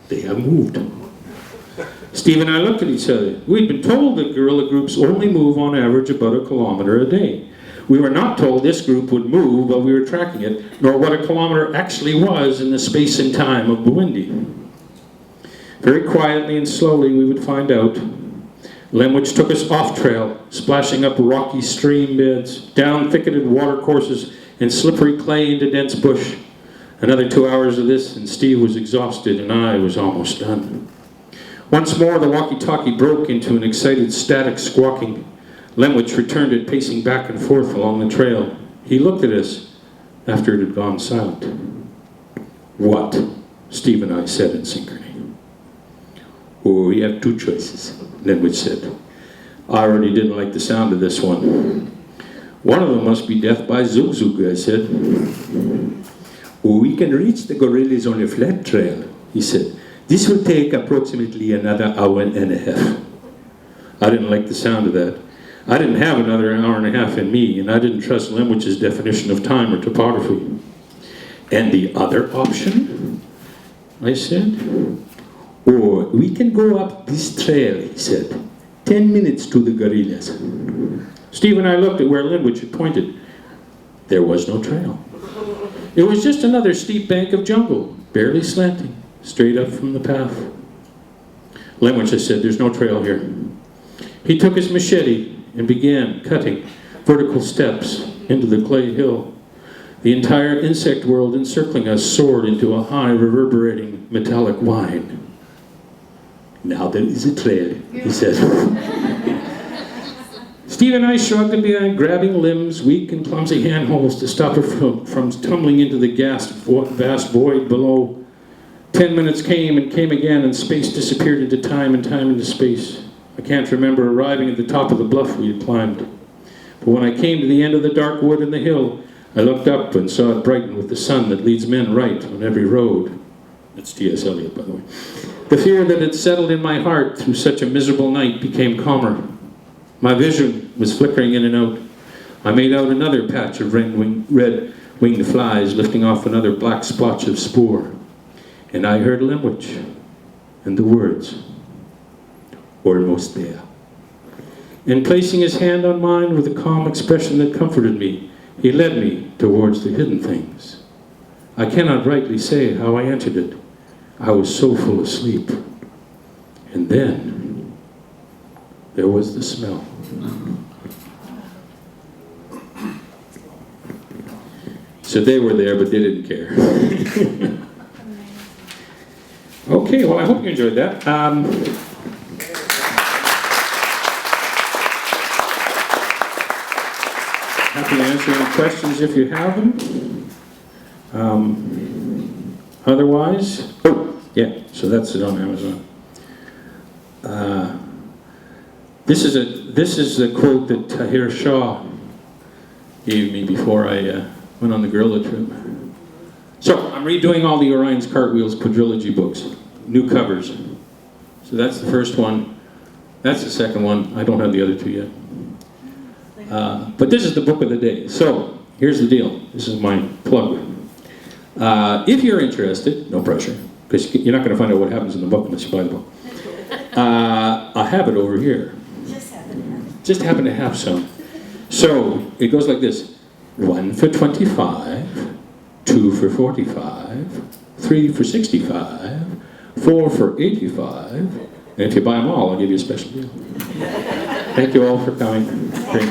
They have moved. Steve and I looked at each other. We'd been told that guerrilla groups only move on average about 1 kilometer a day. We were not told this group would move while we were tracking it, nor what 1 kilometer actually was in the space and time of Burundi. Very quietly and slowly we would find out. Lemwich took us off trail, splashing up rocky stream beds, down thicketed water courses, and slippery clay into dense bush. Another 2 hours of this, and Steve was exhausted, and I was almost done. Once more, the walkie-talkie broke into an excited, static squawking. Lemwich returned it, pacing back and forth along the trail. He looked at us after it had gone silent. "What?" Steve and I said in synchrony. "Oh, we have 2 choices," Lemwich said. I already didn't like the sound of this one. "One of them must be death by zug-zug," I said. "Oh, we can reach the gorillas on a flat trail," he said. "This will take approximately another hour and a half." I didn't like the sound of that. I didn't have another hour and a half in me, and I didn't trust Lemwich's definition of time or topography. "And the other option?" I said. "Oh, we can go up this trail," he said. 10 minutes to the gorillas." Steve and I looked at where Lemwich had pointed. There was no trail. It was just another steep bank of jungle, barely slanting, straight up from the path. "Lemwich," I said, "there's no trail here." He took his machete and began cutting vertical steps into the clay hill. The entire insect world encircling us soared into a high, reverberating, metallic whine. "Now there is a trail," he said. Steve and I shrugged and began grabbing limbs, weak and clumsy handholds to stop her from tumbling into the vast void below. 10 minutes came and came again, and space disappeared into time and time into space. I can't remember arriving at the top of the bluff we had climbed. But when I came to the end of the dark wood and the hill, I looked up and saw it brighten with the sun that leads men right on every road. That's T.S. Eliot, by the way. The fear that had settled in my heart through such a miserable night became calmer. My vision was flickering in and out. I made out another patch of red-winged flies lifting off another black splotch of spoor. And I heard Lemwich and the words, "Almost there." And placing his hand on mine with a calm expression that comforted me, he led me towards the hidden things. I cannot rightly say how I entered it. I was so full of sleep. And then there was the smell. So they were there, but they didn't care. Okay, well, I hope you enjoyed that. Happy to answer any questions if you have them. Otherwise, oh, yeah, so that's it on Amazon. This is a quote that Tahir Shah gave me before I went on the guerrilla trip. So I'm redoing all the Orion's Cartwheels quadrilogy books, new covers. So that's the first one. That's the second one. I don't have the other 2 yet. But this is the book of the day. So here's the deal. This is my plug. If you're interested, no pressure, because you're not going to find out what happens in the book unless you buy the book. I have it over here. Just happen to have some. So it goes like this: 1 for 25, 2 for 45, 3 for 65, 4 for 85, and if you buy them all, I'll give you a special deal. Thank you all for coming. Great.